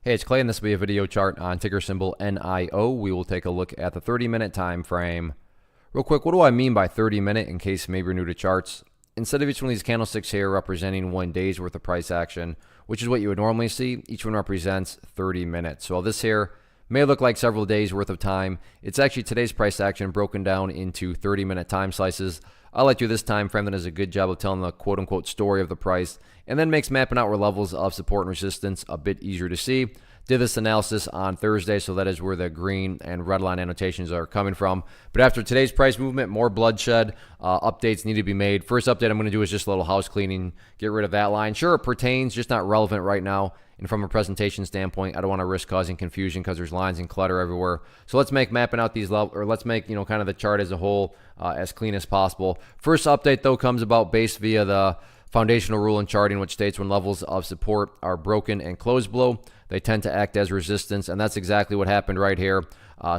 Hey, it's Clay, and this will be a video chart on ticker symbol NIO. We will take a look at the 30-minute time frame. Real quick, what do I mean by 30-minute in case maybe you're new to charts? Instead of each one of these candlesticks here representing 1 day's worth of price action, which is what you would normally see, each one represents 30 minutes. So this here may look like several days worth of time. It's actually today's price action broken down into 30-minute time slices. I like to do this time frame that does a good job of telling the quote-unquote story of the price and then makes mapping out where levels of support and resistance a bit easier to see. Did this analysis on Thursday, so that is where the green and red line annotations are coming from. But after today's price movement, more bloodshed, updates need to be made. First update I'm going to do is just a little house cleaning, get rid of that line. Sure, it pertains, just not relevant right now. And from a presentation standpoint, I don't want to risk causing confusion because there's lines and clutter everywhere. So let's make mapping out these levels, or let's make kind of the chart as a whole as clean as possible. First update though comes about based via the foundational rule in charting, which states when levels of support are broken and closed below, they tend to act as resistance, and that's exactly what happened right here.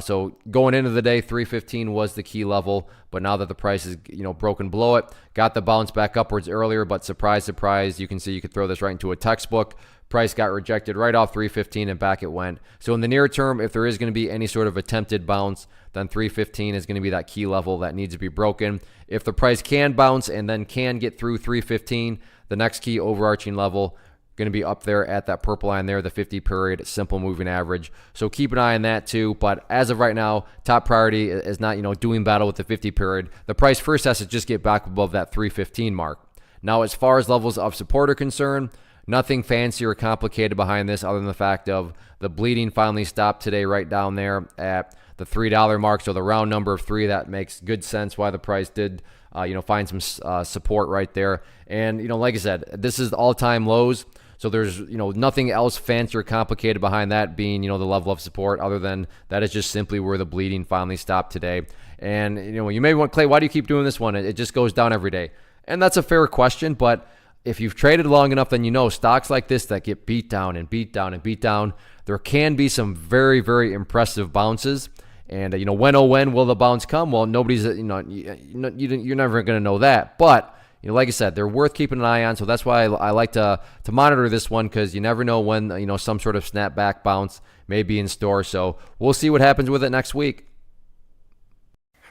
So going into the day, 315 was the key level, but now that the price is broken below it, got the bounce back upwards earlier, but surprise, surprise, you can see you could throw this right into a textbook. Price got rejected right off 315 and back it went. So in the near term, if there is going to be any sort of attempted bounce, then 315 is going to be that key level that needs to be broken. If the price can bounce and then can get through 315, the next key overarching level going to be up there at that purple line there, the 50-period simple moving average. So keep an eye on that too. But as of right now, top priority is not doing battle with the 50-period. The price first has to just get back above that 315 mark. Now, as far as levels of support are concerned, nothing fancy or complicated behind this other than the fact of the bleeding finally stopped today right down there at the $3 mark. So the round number of 3, that makes good sense why the price did find some support right there. And like I said, this is all-time lows. So there's nothing else fancy or complicated behind that being the level of support other than that is just simply where the bleeding finally stopped today. And you may want, Clay, why do you keep doing this one? It just goes down every day. And that's a fair question, but if you've traded long enough, then stocks like this that get beat down and beat down and beat down, there can be some very, very impressive bounces. And when will the bounce come? Well, nobody's you're never going to know that. But like I said, they're worth keeping an eye on. So that's why I like to monitor this one, because you never know when some sort of snapback bounce may be in store. So we'll see what happens with it next week.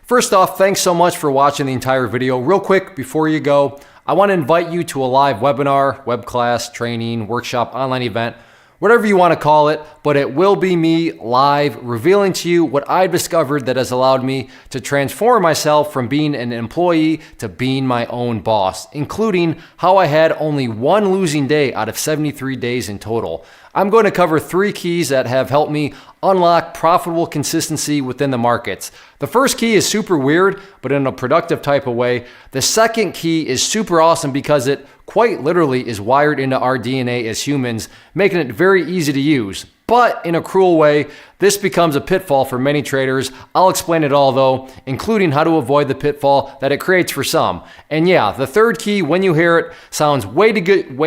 First off, thanks so much for watching the entire video. Real quick before you go, I want to invite you to a live webinar, web class, training, workshop, online event, whatever you want to call it, but it will be me live revealing to you what I've discovered that has allowed me to transform myself from being an employee to being my own boss, including how I had only one losing day out of 73 days in total. I'm going to cover 3 keys that have helped me unlock profitable consistency within the markets. The first key is super weird, but in a productive type of way. The second key is super awesome because it quite literally is wired into our DNA as humans, making it very easy to use. But in a cruel way, this becomes a pitfall for many traders. I'll explain it all though, including how to avoid the pitfall that it creates for some. And yeah, the third key, when you hear it, sounds way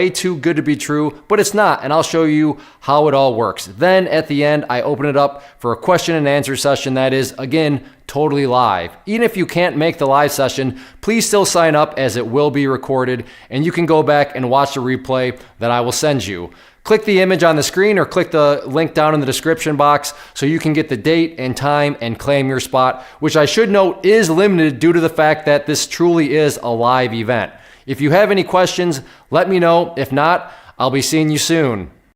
too good to be true, but it's not, and I'll show you how it all works. Then at the end, I open it up for a question and answer session that is, again, totally live. Even if you can't make the live session, please still sign up as it will be recorded, and you can go back and watch the replay that I will send you. Click the image on the screen or click the link down in the description box so you can get the date and time and claim your spot, which I should note is limited due to the fact that this truly is a live event. If you have any questions, let me know. If not, I'll be seeing you soon.